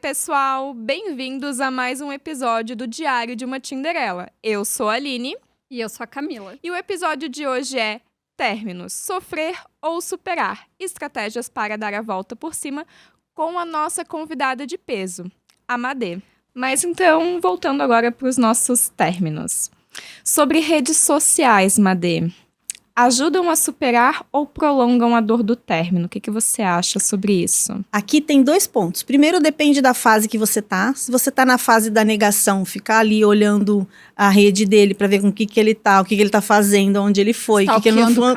pessoal! Bem-vindos a mais um episódio do Diário de uma Tinderela. Eu sou a Aline. E eu sou a Camila. E o episódio de hoje é Términos, sofrer ou superar, estratégias para dar a volta por cima, com a nossa convidada de peso, a Madê. Mas então, voltando agora para os nossos términos. Sobre redes sociais, Madê. Ajudam a superar ou prolongam a dor do término? O que você acha sobre isso? Aqui tem 2 pontos. Primeiro, depende da fase que você tá. Se você tá na fase da negação, ficar ali olhando a rede dele pra ver com o que ele tá, o que ele tá fazendo, onde ele foi, o que ele não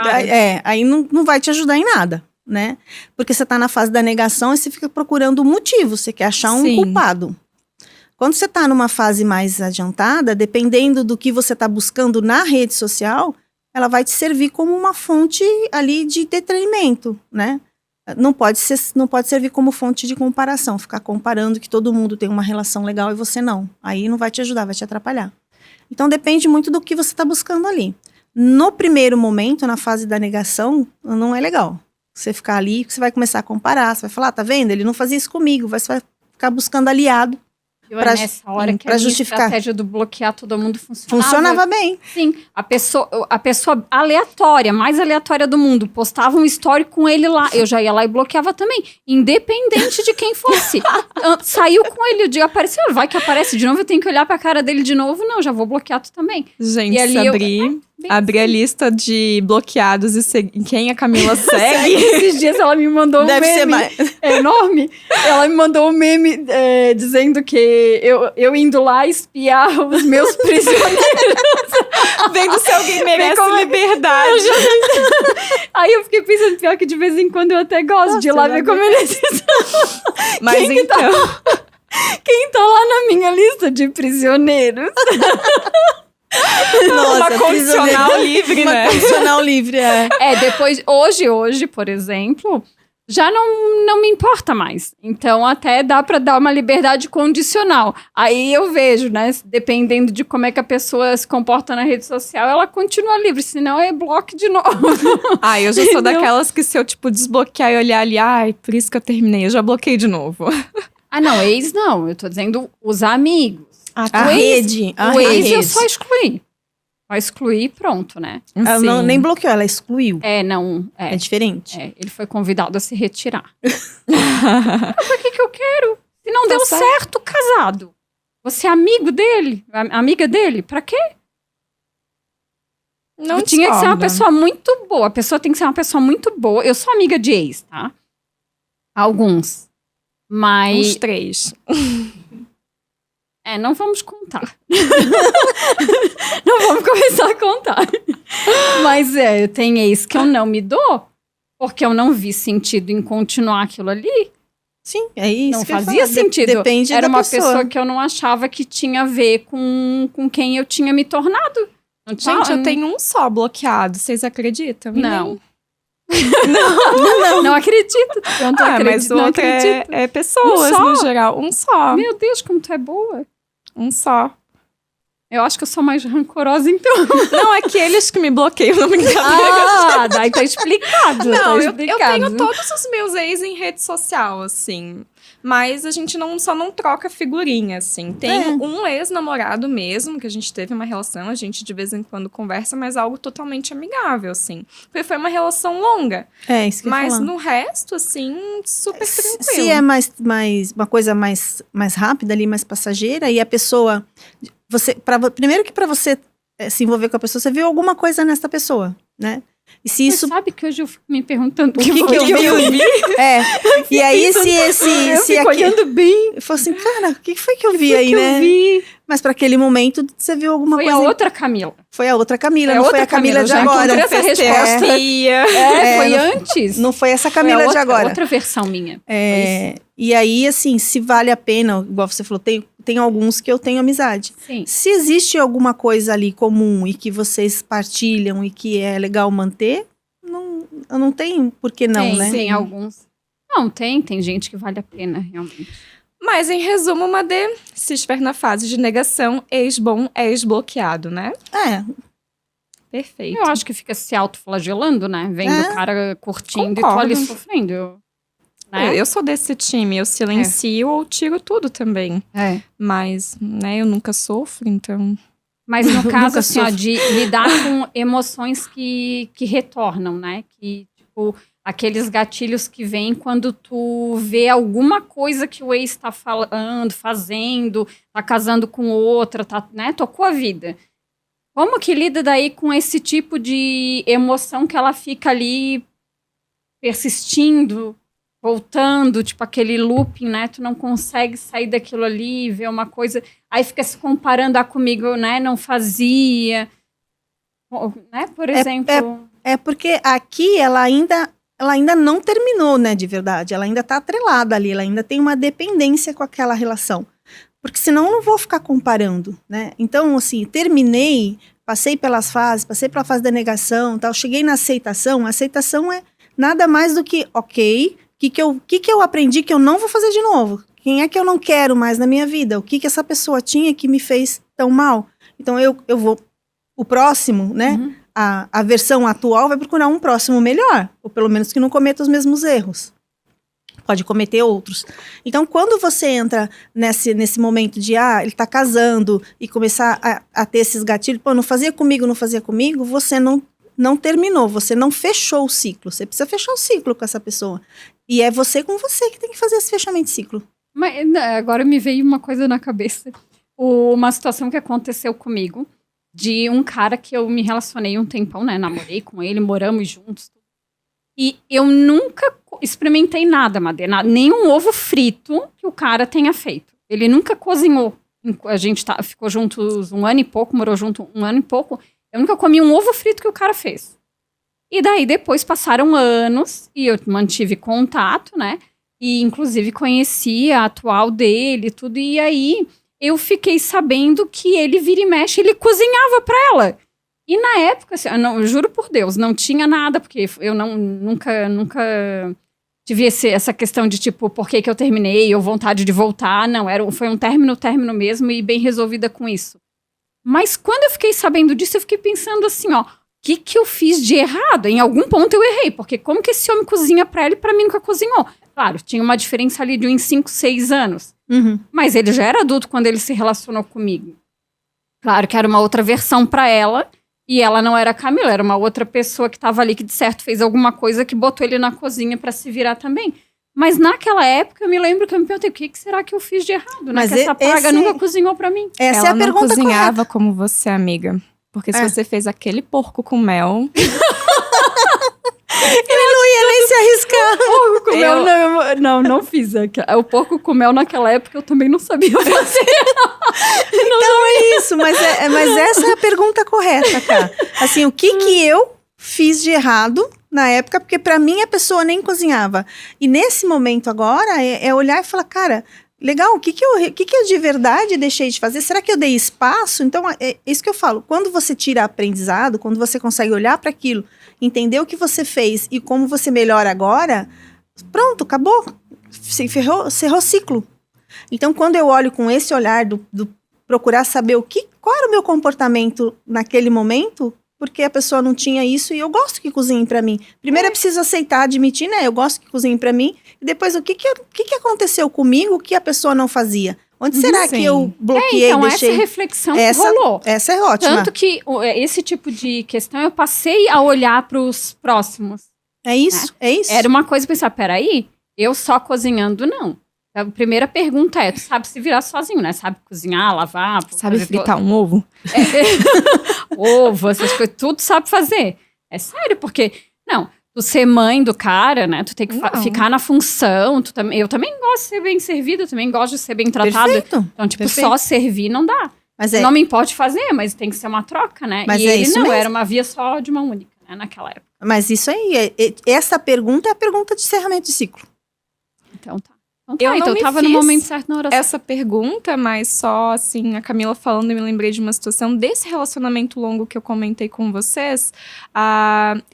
aí não vai te ajudar em nada, né? Porque você tá na fase da negação e você fica procurando um motivo, você quer achar um culpado. Quando você tá numa fase mais adiantada, dependendo do que você tá buscando na rede social, ela vai te servir como uma fonte ali de detrimento, né? Não pode servir como fonte de comparação, ficar comparando que todo mundo tem uma relação legal e você não. Aí não vai te ajudar, vai te atrapalhar. Então depende muito do que você está buscando ali. No primeiro momento, na fase da negação, não é legal. Você ficar ali, você vai começar a comparar, você vai falar, tá vendo? Ele não fazia isso comigo, você vai ficar buscando aliado. Pra, nessa hora que a justificar. Estratégia do bloquear todo mundo funcionava bem. Sim, a pessoa aleatória, mais aleatória do mundo, postava um story com ele lá, eu já ia lá e bloqueava também, independente de quem fosse. Saiu com ele, o dia apareceu, vai que aparece de novo, eu tenho que olhar pra cara dele de novo, não, já vou bloquear tu também. Gente, e ali abri a lista de bloqueados e quem a Camila segue. Esses dias ela me mandou um meme, é enorme, ela me mandou um meme dizendo que eu indo lá espiar os meus prisioneiros. Vendo se alguém merece liberdade. Aí eu fiquei pensando, pior que de vez em quando eu até gosto de ir lá ver como eles estão. Mas quem então... Quem tá lá na minha lista de prisioneiros? Nossa, uma condicional livre, né? Uma condicional livre, depois, hoje, por exemplo, já não me importa mais. Então, até dá pra dar uma liberdade condicional. Aí eu vejo, né? Dependendo de como é que a pessoa se comporta na rede social, ela continua livre. Senão, é bloco de novo. Eu já sou daquelas que se eu, desbloquear e olhar ali, por isso que eu terminei, eu já bloqueei de novo. Não, ex não. Eu tô dizendo os amigos. A rede. O ex eu só excluí. Só excluí pronto, né? Ela nem bloqueou, ela excluiu. É diferente. Ele foi convidado a se retirar. Por que eu quero? Se não deu certo, casado. Você é amigo dele? Amiga dele? Pra quê? Não tinha que ser uma pessoa muito boa. A pessoa tem que ser uma pessoa muito boa. Eu sou amiga de ex, tá? Alguns. Mas... Uns 3. Não vamos contar. Não vamos começar a contar. Mas eu tenho ex que eu não me dou, porque eu não vi sentido em continuar aquilo ali. Sim, é isso. Não fazia sentido. Depende Era da uma pessoa que eu não achava que tinha a ver com quem eu tinha me tornado. Gente, eu tenho um só bloqueado, vocês acreditam? Não. Não acredito. Eu não acredito, mas o outro é pessoas, no geral. Um só. Meu Deus, como tu é boa. Um só. Eu acho que eu sou mais rancorosa, então. Não, aqueles que me bloqueiam não me engano. Daí tá explicado. Não, eu tenho todos os meus ex em rede social, assim. Mas a gente só não troca figurinha, assim. Tem um ex-namorado mesmo, que a gente teve uma relação, a gente de vez em quando conversa, mas algo totalmente amigável, assim. Porque foi uma relação longa. Isso que eu ia falar. Mas no resto, assim, super tranquilo. Se é uma coisa mais rápida ali, mais passageira, e a pessoa... primeiro que pra você se envolver com a pessoa, você viu alguma coisa nessa pessoa, né? E se isso... Você sabe que hoje eu fico me perguntando o que eu vi. E aí, eu fico olhando bem. Eu falo assim, cara, o que foi que eu vi aí, né? Mas pra aquele momento, você viu alguma coisa... Foi a outra Camila. Foi a outra Camila, não foi a Camila de agora. Essa resposta. Foi antes. Não foi essa Camila de agora. Outra versão minha. E aí, assim, se vale a pena, igual você falou, tem alguns que eu tenho amizade. Sim. Se existe alguma coisa ali comum e que vocês partilham e que é legal manter, não tem por que não, né? Tem alguns. Não, tem gente que vale a pena, realmente. Mas, em resumo, Madê, se estiver na fase de negação, ex-bom é ex-bloqueado, né? Perfeito. Eu acho que fica se autoflagelando, né? Vendo o cara curtindo Concordo. e tu ali sofrendo. né? Eu sou desse time, eu silencio ou tiro tudo também. Mas, né, eu nunca sofro, então... Mas no caso, assim, ó, de lidar com emoções que retornam, né? Que, tipo, aqueles gatilhos que vêm quando tu vê alguma coisa que o ex tá falando, fazendo, tá casando com outra, tá, né? Tocou a vida. Como que lida daí com esse tipo de emoção que ela fica ali persistindo, voltando, tipo aquele looping, né? Tu não consegue sair daquilo ali, ver uma coisa, aí fica se comparando comigo, né? Não fazia, né? Por exemplo. Porque aqui ela ainda não terminou, né? De verdade, ela ainda tá atrelada ali, ela ainda tem uma dependência com aquela relação. Porque senão eu não vou ficar comparando, né? Então, assim, terminei, passei pelas fases, passei pela fase da negação, tal, cheguei na aceitação. A aceitação é nada mais do que, ok, o que eu aprendi que eu não vou fazer de novo? Quem é que eu não quero mais na minha vida? O que essa pessoa tinha que me fez tão mal? Então, eu vou... O próximo, né? Uhum. A versão atual vai procurar um próximo melhor. Ou pelo menos que não cometa os mesmos erros. Pode cometer outros. Então, quando você entra nesse momento de, ele tá casando, e começar a ter esses gatilhos, pô, não fazia comigo, você não terminou, você não fechou o ciclo. Você precisa fechar o ciclo com essa pessoa. E é você com você que tem que fazer esse fechamento de ciclo. Mas agora me veio uma coisa na cabeça. Uma situação que aconteceu comigo, de um cara que eu me relacionei um tempão, né? Namorei com ele, moramos juntos. E eu nunca experimentei nada, Madê, nem um ovo frito que o cara tenha feito. Ele nunca cozinhou. A gente ficou juntos 1 ano e pouco, morou junto 1 ano e pouco. Eu nunca comi um ovo frito que o cara fez. E daí depois passaram anos e eu mantive contato, né? E inclusive conheci a atual dele e tudo. E aí eu fiquei sabendo que ele vira e mexe, ele cozinhava pra ela. E na época, assim, eu juro por Deus, não tinha nada, porque eu nunca tive essa questão de, tipo, por que eu terminei, ou vontade de voltar. Não, foi um término mesmo, e bem resolvida com isso. Mas quando eu fiquei sabendo disso, eu fiquei pensando assim, ó, o que eu fiz de errado? Em algum ponto eu errei, porque como que esse homem cozinha pra ela e pra mim nunca cozinhou? Claro, tinha uma diferença ali de uns 5, 6 anos. Uhum. Mas ele já era adulto quando ele se relacionou comigo. Claro que era uma outra versão pra ela. E ela não era a Camila, era uma outra pessoa que estava ali, que de certo fez alguma coisa que botou ele na cozinha para se virar também. Mas naquela época, eu me lembro que eu me perguntei, o que será que eu fiz de errado? Mas essa praga nunca cozinhou para mim. Ela é a pergunta não cozinhava correta. Como você, amiga. Porque se você fez aquele porco com mel... Ele não ia nem se arriscar. O porco com mel, não fiz. O porco com mel naquela época eu também não sabia fazer. Então é isso, mas essa é a pergunta correta, cara. Assim, o que eu fiz de errado na época? Porque pra mim a pessoa nem cozinhava. E nesse momento agora é olhar e falar, cara, legal, o que eu de verdade deixei de fazer? Será que eu dei espaço? Então é isso que eu falo. Quando você tira aprendizado, quando você consegue olhar para aquilo, entender o que você fez e como você melhora agora, pronto, acabou. Cerrou ciclo. Então, quando eu olho com esse olhar do procurar saber qual era o meu comportamento naquele momento, porque a pessoa não tinha isso e eu gosto que cozinhem para mim. Primeiro eu preciso aceitar, admitir, né? Eu gosto que cozinhem para mim. E depois, o que aconteceu comigo que a pessoa não fazia? Onde será que eu bloqueei, então, deixei? Essa reflexão rolou. Essa é ótima. Tanto que esse tipo de questão eu passei a olhar para os próximos. É isso, né? É isso. Era uma coisa pensar, peraí, eu só cozinhando, não. A primeira pergunta tu sabe se virar sozinho, né? Sabe cozinhar, lavar... Sabe fritar um ovo? Ovo, essas coisas, tudo sabe fazer. É sério, porque... Não, tu ser mãe do cara, né? Tu tem que ficar na função. Eu também gosto de ser bem servida, eu também gosto de ser bem tratada. Perfeito. Então, tipo, só servir não dá. Mas não me importa fazer, mas tem que ser uma troca, né? Mas e ele isso não, mesmo. era uma via só de mão única, né? Naquela época. Mas isso aí, essa pergunta é a pergunta de encerramento de ciclo. Então tá. Então eu tava no momento certo na oração. Essa pergunta, mas só assim, a Camila falando, eu me lembrei de uma situação desse relacionamento longo que eu comentei com vocês.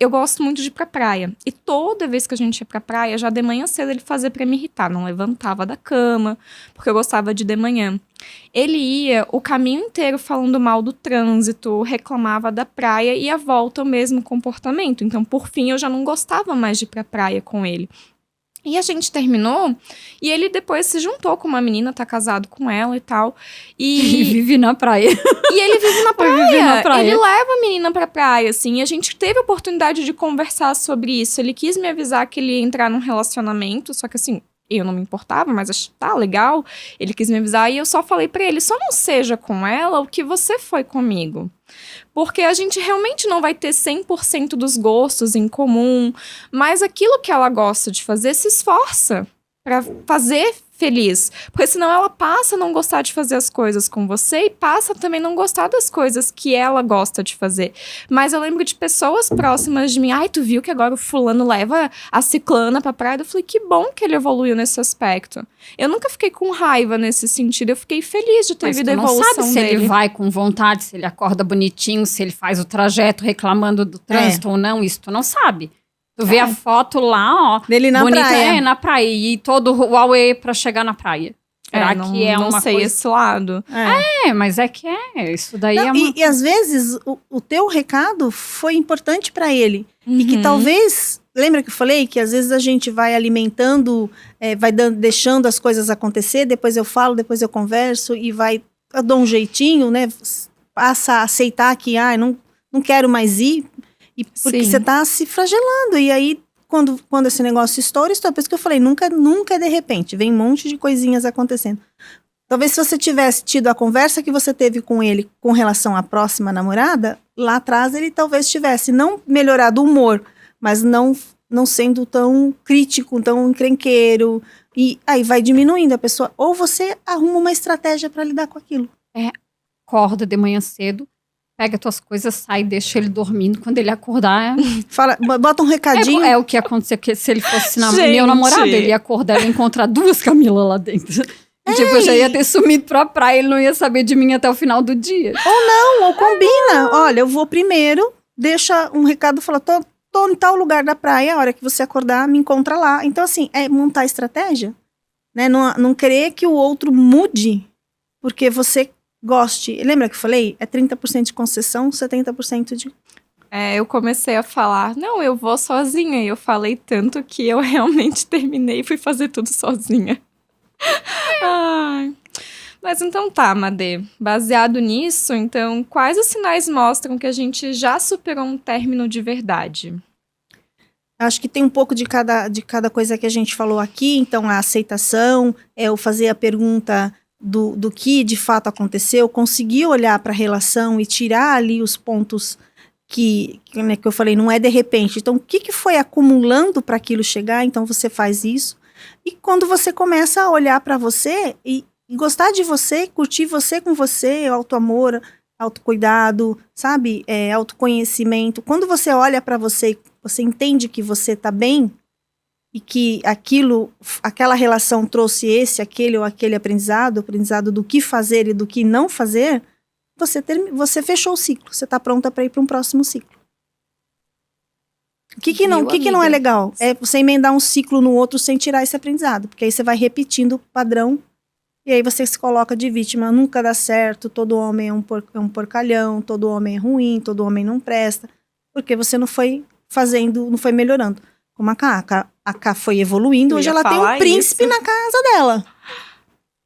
Eu gosto muito de ir pra praia. E toda vez que a gente ia pra praia, já de manhã cedo ele fazia pra me irritar. Não levantava da cama, porque eu gostava de manhã. Ele ia o caminho inteiro falando mal do trânsito, reclamava da praia e a volta o mesmo comportamento. Então, por fim, eu já não gostava mais de ir pra praia com ele. E a gente terminou, e ele depois se juntou com uma menina, tá casado com ela e tal. E vive na praia. E ele vive na praia. Ele leva a menina pra praia, assim. E a gente teve a oportunidade de conversar sobre isso. Ele quis me avisar que ele ia entrar num relacionamento, só que assim, eu não me importava, mas tá legal. Ele quis me avisar e eu só falei pra ele, só não seja com ela o que você foi comigo. Porque a gente realmente não vai ter 100% dos gostos em comum, mas aquilo que ela gosta de fazer, se esforça pra fazer feliz. Porque senão ela passa a não gostar de fazer as coisas com você e passa a também não gostar das coisas que ela gosta de fazer. Mas eu lembro de pessoas próximas de mim. Ai, tu viu que agora o fulano leva a ciclana pra praia? Eu falei, que bom que ele evoluiu nesse aspecto. Eu nunca fiquei com raiva nesse sentido. Eu fiquei feliz de ter visto a evolução dele. Mas tu não sabe se ele vai com vontade, se ele acorda bonitinho, se ele faz o trajeto reclamando do trânsito ou não. Isso tu não sabe. Tu vê a foto lá, ó. Dele na bonita, praia. Na praia. E todo o Huawei pra chegar na praia. Será que é uma coisa... Não sei esse lado. Mas é que isso daí é uma... E às vezes, o teu recado foi importante pra ele. E que talvez... Lembra que eu falei que às vezes a gente vai alimentando, deixando as coisas acontecer, depois eu falo, depois eu converso e eu dou um jeitinho, né? Passa a aceitar que, não quero mais ir. E porque você tá se flagelando. E aí, quando esse negócio estoura, por isso que eu falei, nunca é de repente. Vem um monte de coisinhas acontecendo. Talvez se você tivesse tido a conversa que você teve com ele com relação à próxima namorada, lá atrás ele talvez tivesse não melhorado o humor, mas não sendo tão crítico, tão encrenqueiro. E aí vai diminuindo a pessoa. Ou você arruma uma estratégia para lidar com aquilo. Acorda de manhã cedo. Pega tuas coisas, sai, deixa ele dormindo. Quando ele acordar... Fala, bota um recadinho. É o que aconteceu, que se ele fosse meu namorado, ele ia acordar e encontrar 2 Camila lá dentro. E tipo, eu já ia ter sumido pra praia, ele não ia saber de mim até o final do dia. Ou não, ou combina. Olha, eu vou primeiro, deixa um recado, fala, tô em tal lugar da praia, a hora que você acordar, me encontra lá. Então, assim, é montar estratégia. Né? Não querer que o outro mude, porque você... goste. Lembra que eu falei? É 30% de concessão, 70% de... Eu comecei a falar, não, eu vou sozinha. E eu falei tanto que eu realmente terminei e fui fazer tudo sozinha. Ai. Mas então tá, Madê. Baseado nisso, então, quais os sinais mostram que a gente já superou um término de verdade? Acho que tem um pouco de cada coisa que a gente falou aqui. Então, a aceitação, eu fazer a pergunta... Do que de fato aconteceu, conseguir olhar para a relação e tirar ali os pontos que eu falei, não é de repente. Então, o que foi acumulando para aquilo chegar? Então, você faz isso. E quando você começa a olhar para você e gostar de você, curtir você com você, autoamor, autocuidado, sabe? Autoconhecimento. Quando você olha para você e você entende que você está bem, e que aquela relação trouxe aquele ou aquele aprendizado do que fazer e do que não fazer, você fechou o ciclo, você está pronta para ir para um próximo ciclo. O que não é legal? É você emendar um ciclo no outro sem tirar esse aprendizado, porque aí você vai repetindo o padrão, e aí você se coloca de vítima, nunca dá certo, todo homem é um porcalhão, todo homem é ruim, todo homem não presta, porque você não foi melhorando. Como a Cá foi evoluindo, hoje ela tem um príncipe na casa dela.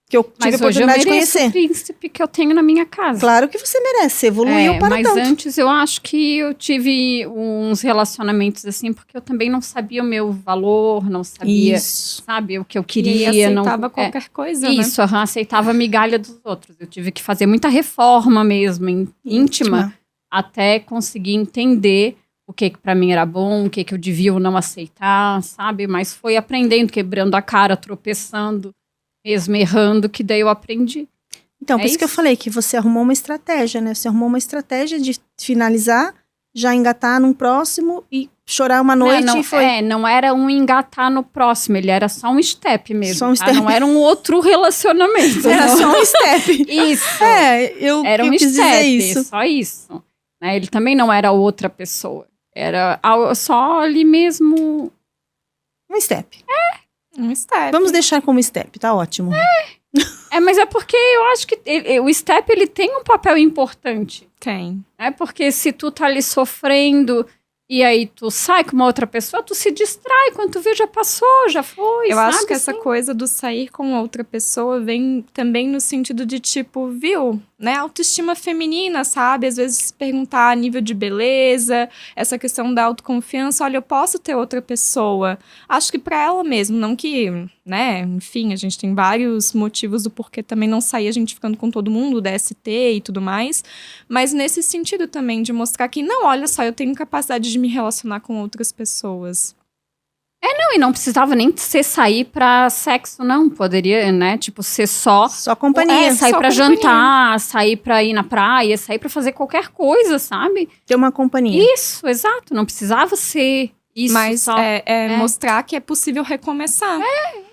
Que eu tive a oportunidade de conhecer. Mas hoje eu mereço o príncipe que eu tenho na minha casa. Claro que você merece, você evoluiu para tanto. Mas antes eu acho que eu tive uns relacionamentos assim, porque eu também não sabia o meu valor, não sabia, sabe, o que eu queria. E aceitava qualquer coisa, isso, né? Aceitava a migalha dos outros. Eu tive que fazer muita reforma mesmo, íntima, até conseguir entender o que pra mim era bom, o que eu devia ou não aceitar, sabe? Mas foi aprendendo, quebrando a cara, tropeçando, mesmo errando, que daí eu aprendi. Então, por isso que eu falei que você arrumou uma estratégia, né? Você arrumou uma estratégia de finalizar, já engatar num próximo e chorar uma noite e foi... não era um engatar no próximo, ele era só um step mesmo. Só um step. Não era um outro relacionamento. Era só um step. Isso. Eu quis dizer isso. Só isso. Né? Ele também não era outra pessoa. Era só ali mesmo... Um step. Um step. Vamos deixar como step, tá ótimo. Mas é porque eu acho que o step, ele tem um papel importante. Tem. Porque se tu tá ali sofrendo E aí tu sai com uma outra pessoa, tu se distrai, quando tu vê já passou, já foi, Eu acho que essa coisa do sair com outra pessoa vem também no sentido de tipo, viu, né, autoestima feminina, sabe? Às vezes perguntar a nível de beleza, essa questão da autoconfiança, olha, eu posso ter outra pessoa. Acho que pra ela mesmo, não que, né, enfim, a gente tem vários motivos do porquê também não sair a gente ficando com todo mundo, DST e tudo mais, mas nesse sentido também de mostrar que, não, olha só, eu tenho capacidade de me relacionar com outras pessoas. Não, e não precisava nem ser sair pra sexo, não. Poderia, né, tipo, ser só companhia. Sair só pra companhia. jantar, sair pra ir na praia, sair pra fazer qualquer coisa, sabe? Ter uma companhia. Isso, exato. Não precisava ser isso. Mas só. mostrar que é possível recomeçar.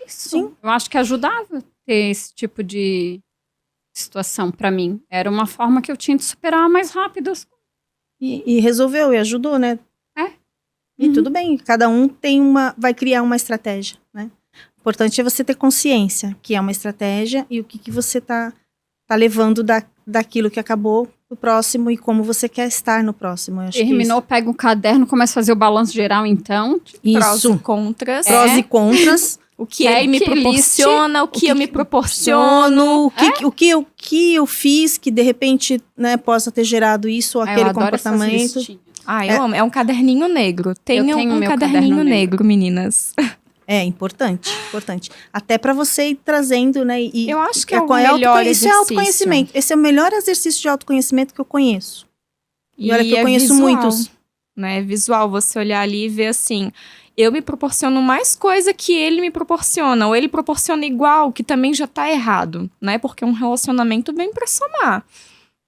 Isso. Sim. Eu acho que ajudava ter esse tipo de situação pra mim. Era uma forma que eu tinha de superar mais rápido as coisas. E resolveu, e ajudou, né? E tudo bem, cada um vai criar uma estratégia, né? O importante é você ter consciência que é uma estratégia e o que você tá levando daquilo que acabou pro próximo e como você quer estar no próximo. Eu acho Terminou, pega um caderno, começa a fazer o balanço geral, então. Prós e Isso. contras. Prós e contras. O que ele me proporciona, o que eu me proporciono. O que eu fiz que de repente, né, possa ter gerado isso ou aquele comportamento. Eu amo. É um caderninho negro. Tenham tenho um meu caderninho caderno negro, meninas. É importante, importante. Até para você ir trazendo, né? E eu acho que é o melhor exercício. Isso é autoconhecimento. Esse é o melhor exercício de autoconhecimento que eu conheço. E olha que eu conheço visual, muitos. Né? É visual você olhar ali e ver assim, eu me proporciono mais coisa que ele me proporciona, ou ele proporciona igual, que também já tá errado, né? Porque um relacionamento vem pra somar.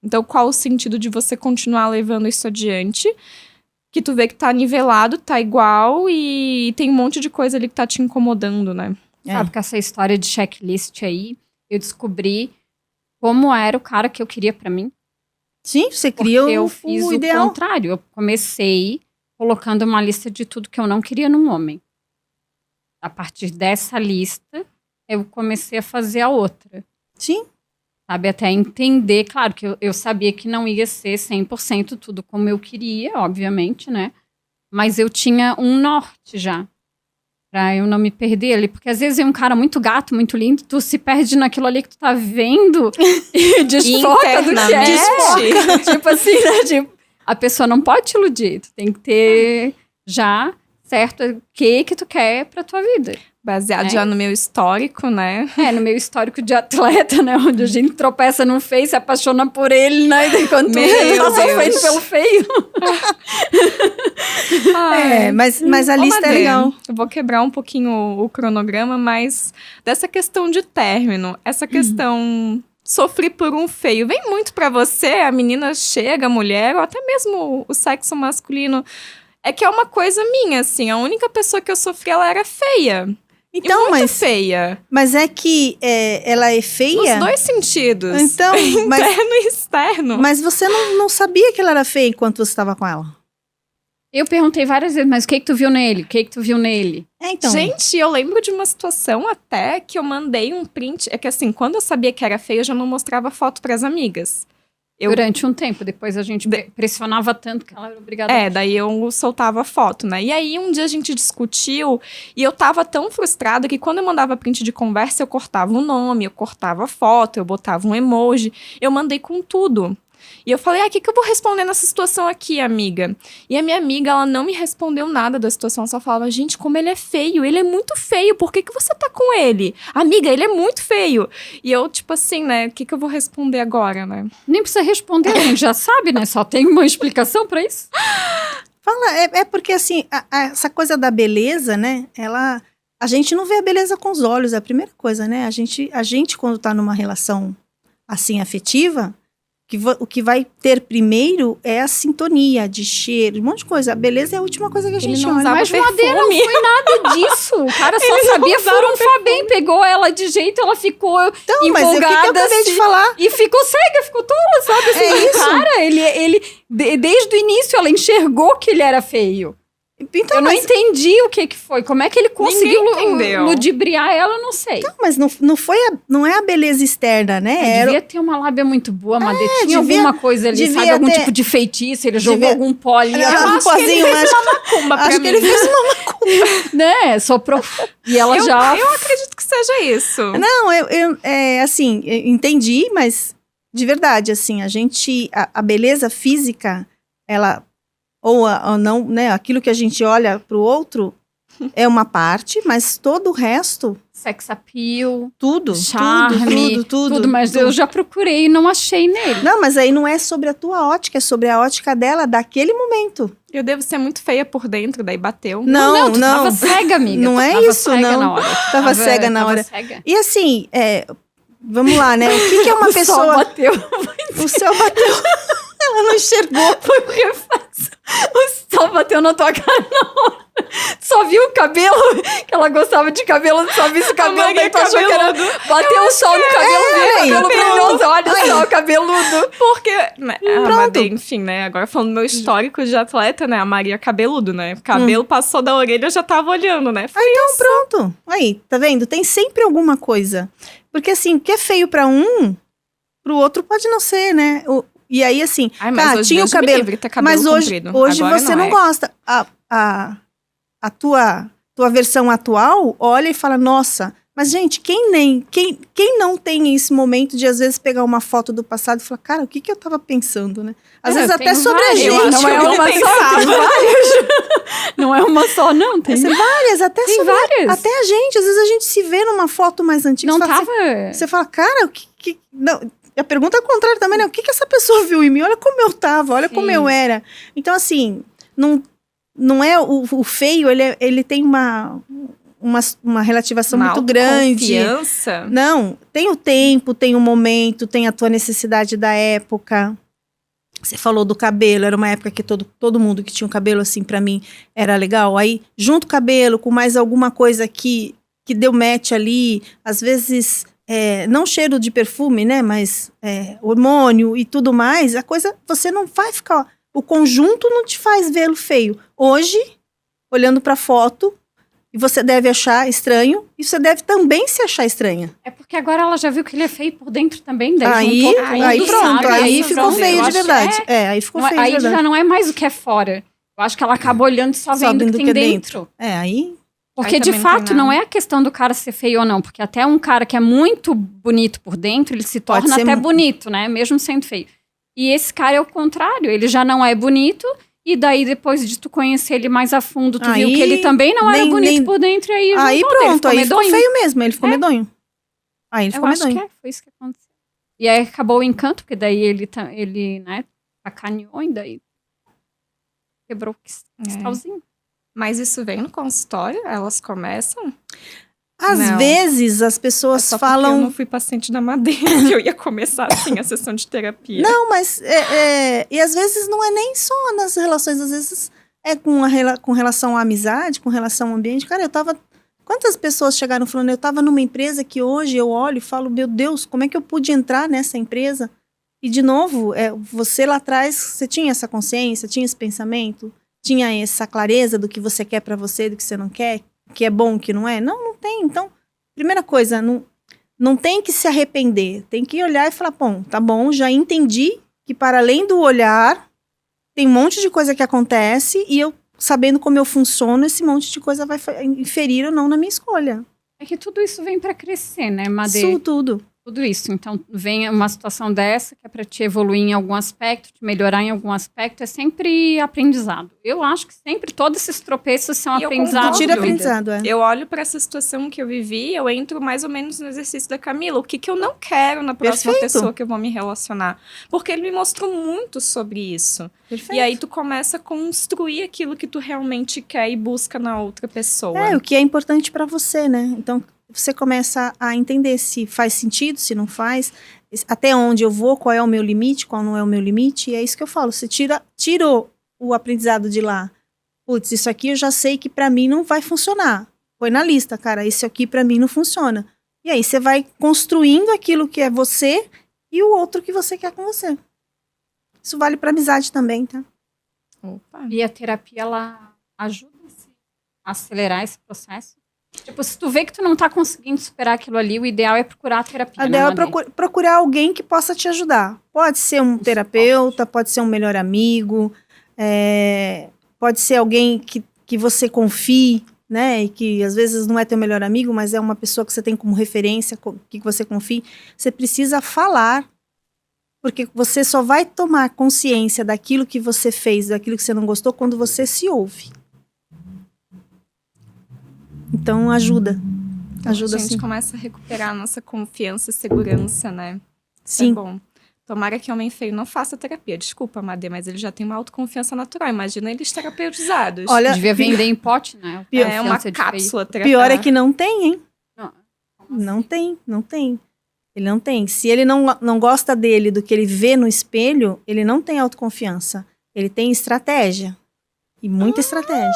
Então, qual o sentido de você continuar levando isso adiante? Que tu vê que tá nivelado, tá igual e tem um monte de coisa ali que tá te incomodando, né? Sabe que essa história de checklist aí, eu descobri como era o cara que eu queria pra mim. Sim, você cria eu fiz o ideal. contrário. Eu comecei colocando uma lista de tudo que eu não queria num homem. A partir dessa lista, eu comecei a fazer a outra. Sim. Sabe, até entender, claro que eu sabia que não ia ser 100% tudo como eu queria, obviamente, né? Mas eu tinha um norte já, pra eu não me perder ali. Porque às vezes é um cara muito gato, muito lindo, tu se perde naquilo ali que tu tá vendo e desfoca do que é. Desfoca. Tipo assim, né? Tipo, a pessoa não pode te iludir, tu tem que ter já certo o que tu quer pra tua vida. Baseado já no meu histórico, né? No meu histórico de atleta, né? Onde a gente tropeça no feio, se apaixona por ele, né? E quando tu tá sofrendo pelo feio. Mas a lista é legal. Eu vou quebrar um pouquinho o cronograma, mas dessa questão de término, essa questão sofrer por um feio, vem muito pra você, a menina chega, a mulher, ou até mesmo o sexo masculino. É que é uma coisa minha, assim, a única pessoa que eu sofri, ela era feia. Então, muito feia. Mas é que ela é feia? Nos dois sentidos. Então, interno e externo. Mas você não sabia que ela era feia enquanto você estava com ela? Eu perguntei várias vezes, mas o que tu viu nele? O que tu viu nele? Então. Gente, eu lembro de uma situação até que eu mandei um print. É que assim, quando eu sabia que era feia, eu já não mostrava foto pras amigas. Durante um tempo, depois a gente pressionava tanto que ela era obrigada. Daí eu soltava foto, né? E aí um dia a gente discutiu e eu tava tão frustrada que quando eu mandava print de conversa, eu cortava o nome, eu cortava a foto, eu botava um emoji, eu mandei com tudo. E eu falei, o que eu vou responder nessa situação aqui, amiga? E a minha amiga, ela não me respondeu nada da situação, só falava, gente, como ele é feio, ele é muito feio, por que você tá com ele? Amiga, ele é muito feio. E eu, tipo assim, né, o que eu vou responder agora, né? Nem precisa responder, a gente já sabe, né? Só tem uma explicação pra isso. Fala, porque assim, essa coisa da beleza, né, a gente não vê a beleza com os olhos, é a primeira coisa, né? A gente quando tá numa relação, assim, afetiva, o que vai ter primeiro é a sintonia de cheiro, um monte de coisa. A beleza é a última coisa que a gente olha. Mas Madeira não foi nada disso. O cara só sabia furunfar bem, pegou ela de jeito, ela ficou empolgada. Mas o que eu acabei de falar? E ficou cega, ficou tola, sabe? Assim, isso. Cara, ele, desde o início, ela enxergou que ele era feio. Então, eu não entendi o que foi. Como é que ele conseguiu ludibriar ela, eu não sei. Não, mas não é a beleza externa, né? Devia ter uma lábia muito boa, Madê. Tinha alguma coisa ali, sabe? Algum tipo de feitiço, ele jogou algum pó ali. Um pozinho, acho que ele fez uma macumba. Né? Soprou. E ela Eu acredito que seja isso. Não, assim, eu entendi, mas de verdade, assim, a beleza física, ela... ou não, né? Aquilo que a gente olha pro outro é uma parte, mas todo o resto... Sex appeal. Tudo. Charme. Tudo. Mas eu já procurei e não achei nele. Não, mas aí não é sobre a tua ótica, é sobre a ótica dela daquele momento. Eu devo ser muito feia por dentro, daí bateu. Não. Tu tava cega, amiga. Não é isso, não. Tava cega na hora. Cega. E assim, vamos lá, né? O que é uma pessoa... O sol bateu. O céu bateu. Ela não enxergou. Foi o reflexo. O sol bateu na tua cara na hora. Só viu o cabelo, que ela gostava de cabelo, só viu o cabelo, daí tu achou que era... Bateu o sol no cabelo, viu o cabelo brilhoso, olha só, o cabeludo. Porque, enfim, né, agora falando do meu histórico de atleta, né, a Maria cabeludo, né, o cabelo passou da orelha, eu já tava olhando, né. Então pronto, aí, tá vendo? Tem sempre alguma coisa. Porque assim, o que é feio pra um, pro outro pode não ser, né? E aí assim, tinha o cabelo, mas hoje você não gosta. A tua versão atual olha e fala, nossa, mas gente, quem não tem esse momento de às vezes pegar uma foto do passado e falar, cara, o que eu tava pensando, né? Às vezes até sobre a gente. Não é uma só, tem várias. Não é uma só, não. Tem várias, até tem sobre várias. Até a gente, às vezes a gente se vê numa foto mais antiga. Não tava... Você fala, cara, o que não... A pergunta é contrária também, né? O que essa pessoa viu em mim? Olha como eu tava, olha como eu era. Então, assim, não é o feio, ele tem uma relativação muito grande. Confiança. Não, tem o tempo, tem o momento, tem a tua necessidade da época. Você falou do cabelo, era uma época que todo mundo que tinha um cabelo assim, pra mim, era legal. Aí, junto o cabelo com mais alguma coisa que deu match ali, às vezes... não cheiro de perfume, né? Mas hormônio e tudo mais, a coisa, você não vai ficar... O conjunto não te faz vê-lo feio. Hoje, olhando pra foto, e você deve achar estranho, e você deve também se achar estranha. É porque agora ela já viu que ele é feio por dentro também. Aí pronto, aí ficou feio de verdade. Aí ficou feio de verdade. Aí já não é mais o que é fora. Eu acho que ela acaba olhando e só vendo o que tem dentro. Aí... Porque, de fato, não é a questão do cara ser feio ou não. Porque até um cara que é muito bonito por dentro, ele se torna até bonito, né? Mesmo sendo feio. E esse cara é o contrário. Ele já não é bonito. E daí, depois de tu conhecer ele mais a fundo, tu viu que ele também não era bonito por dentro. E aí pronto, aí ficou feio mesmo. Ele ficou medonho. Aí ele ficou medonho. Eu acho que foi isso que aconteceu. E aí acabou o encanto, porque daí ele né, sacaneou e daí quebrou o cristalzinho. Mas isso vem no consultório? Elas começam? Às vezes as pessoas falam... Eu não fui paciente da Madeira, que eu ia começar assim a sessão de terapia. Não, mas... e às vezes não é nem só nas relações, às vezes é com relação à amizade, com relação ao ambiente. Cara, eu tava... Quantas pessoas chegaram falando, eu tava numa empresa que hoje eu olho e falo, meu Deus, como é que eu pude entrar nessa empresa? E de novo, você lá atrás, você tinha essa consciência, tinha esse pensamento... Tinha essa clareza do que você quer pra você, do que você não quer, que é bom, que não é? Não tem. Então, primeira coisa, não tem que se arrepender. Tem que olhar e falar, bom, tá bom, já entendi que para além do olhar, tem um monte de coisa que acontece e eu, sabendo como eu funciono, esse monte de coisa vai inferir ou não na minha escolha. É que tudo isso vem pra crescer, né, Madeira? Isso tudo. Tudo isso. Então, vem uma situação dessa que é para te evoluir em algum aspecto, te melhorar em algum aspecto, é sempre aprendizado. Eu acho que sempre todos esses tropeços são aprendizados. Tira aprendizado, Eu olho para essa situação que eu vivi, eu entro mais ou menos no exercício da Camila. O que eu não quero na próxima pessoa que eu vou me relacionar. Porque ele me mostrou muito sobre isso. Perfeito. E aí tu começa a construir aquilo que tu realmente quer e busca na outra pessoa. O que é importante para você, né? Então... Você começa a entender se faz sentido, se não faz, até onde eu vou, qual é o meu limite, qual não é o meu limite, e é isso que eu falo. Você tirou o aprendizado de lá. Putz, isso aqui eu já sei que pra mim não vai funcionar. Põe na lista, cara, isso aqui pra mim não funciona. E aí você vai construindo aquilo que é você e o outro que você quer com você. Isso vale pra amizade também, tá? Opa. E a terapia, ela ajuda a acelerar esse processo? Tipo, se tu vê que tu não tá conseguindo superar aquilo ali, o ideal é procurar a terapia. O ideal é procurar alguém que possa te ajudar. Pode ser um terapeuta, pode ser um melhor amigo, pode ser alguém que você confie, né? E que às vezes não é teu melhor amigo, mas é uma pessoa que você tem como referência, que você confie. Você precisa falar, porque você só vai tomar consciência daquilo que você fez, daquilo que você não gostou, quando você se ouve. Então, ajuda. Então, Ajuda, a gente sim. começa a recuperar a nossa confiança e segurança, né? Isso Sim. é bom. Tomara que homem feio não faça terapia. Desculpa, Madê, mas ele já tem uma autoconfiança natural. Imagina eles terapeutizados. Olha, devia vender em pote, né? É uma cápsula terapêutica. Pior é que não tem, hein? Não tem. Ele não tem. Se ele não gosta dele, do que ele vê no espelho, ele não tem autoconfiança. Ele tem estratégia. E muita estratégia.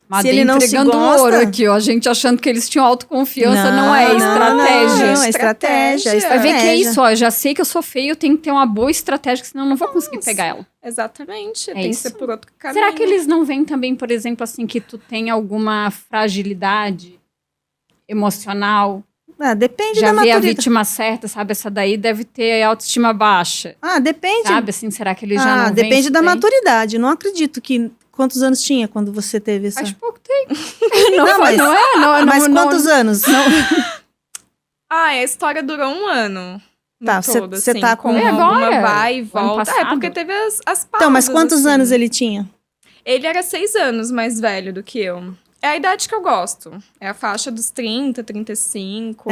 Mas se ele não se gosta... ouro aqui, ó. A gente achando que eles tinham autoconfiança, não é estratégia. Não, é estratégia. Vai ver que é isso, ó. Eu já sei que eu sou feio, eu tenho que ter uma boa estratégia, senão eu não vou conseguir pegar ela. Exatamente. É tem isso. que ser por outro caminho. Será que eles não veem também, por exemplo, assim, que tu tem alguma fragilidade emocional? Depende já da vê maturidade. a vítima certa, sabe? Essa daí deve ter autoestima baixa. Depende. Sabe, assim, será que eles já não veem depende isso da bem? maturidade. Não acredito que... Quantos anos tinha quando você teve essa... Faz pouco tempo. Mas quantos anos? A história durou 1 ano. Tá, você tá com... Uma vai e volta. Passado? Porque teve as pausas. Então, mas quantos anos ele tinha? Ele era 6 anos mais velho do que eu. É a idade que eu gosto. É a faixa dos 30, 35.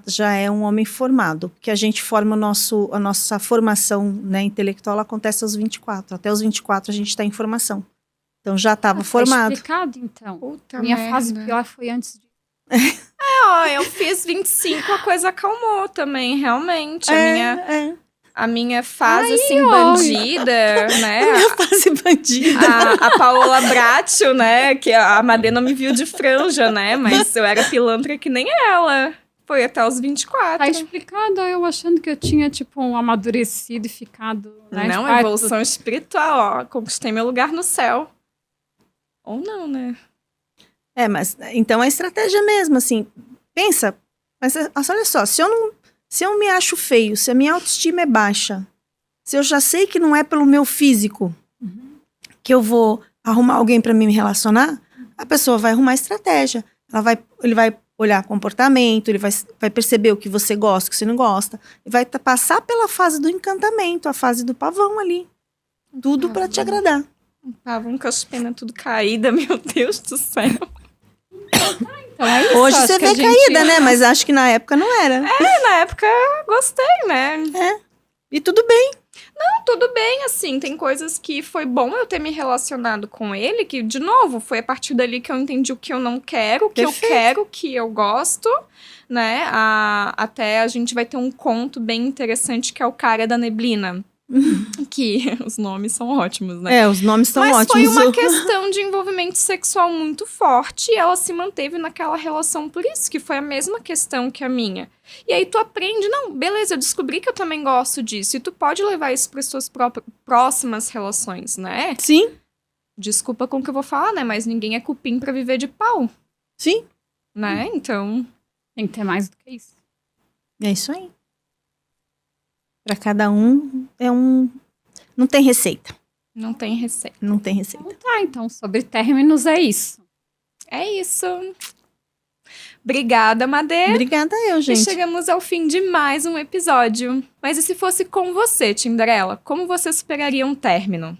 Já é um homem formado. Porque a gente forma a nossa formação, né, intelectual acontece aos 24. Até os 24 a gente está em formação. Então já estava formado. Tá explicado, então. Puta Minha merda. fase pior foi antes disso. Eu fiz 25, a coisa acalmou também, realmente. A minha fase, bandida, né? A minha fase bandida. A Paola Bracho, né? Que a Madê não me viu de franja, né? Mas eu era pilantra que nem ela. Foi até os 24. Tá explicado, eu achando que eu tinha, tipo, amadurecido e ficado... Né? Não, tipo, evolução espiritual, ó. Conquistei meu lugar no céu. Ou não, né? Mas então é estratégia mesmo, assim. Pensa, mas olha só, se eu me acho feio, se a minha autoestima é baixa, se eu já sei que não é pelo meu físico que eu vou arrumar alguém para me relacionar, a pessoa vai arrumar estratégia. Ele vai olhar comportamento, ele vai perceber o que você gosta, o que você não gosta, e vai passar pela fase do encantamento, a fase do pavão ali. Tudo para te agradar. Pavão com as penas tudo caída, meu Deus do céu. Então é isso, hoje você vê caída, né? Mas acho que na época não era. Na época gostei, né? E tudo bem. Não, tudo bem, assim, tem coisas que foi bom eu ter me relacionado com ele, que, de novo, foi a partir dali que eu entendi o que eu não quero, o que eu quero, o que eu gosto, né? Até a gente vai ter um conto bem interessante, que é o Cara da Neblina. Que os nomes são ótimos, né? Os nomes são ótimos. ótimos. Mas foi uma questão de envolvimento sexual muito forte e ela se manteve naquela relação por isso, que foi a mesma questão que a minha. E aí tu aprende, não, beleza, eu descobri que eu também gosto disso. E tu pode levar isso para as suas próximas relações, né? Sim. Desculpa com o que eu vou falar, né? Mas ninguém é cupim para viver de pau. Sim. Né? Então... Tem que ter mais do que isso. É isso aí. Para cada um não tem receita. Não tem receita. Não tem receita. Então sobre términos é isso. É isso. Obrigada, Madê. Obrigada eu, gente. E chegamos ao fim de mais um episódio. Mas e se fosse com você, Tinderela? Como você superaria um término?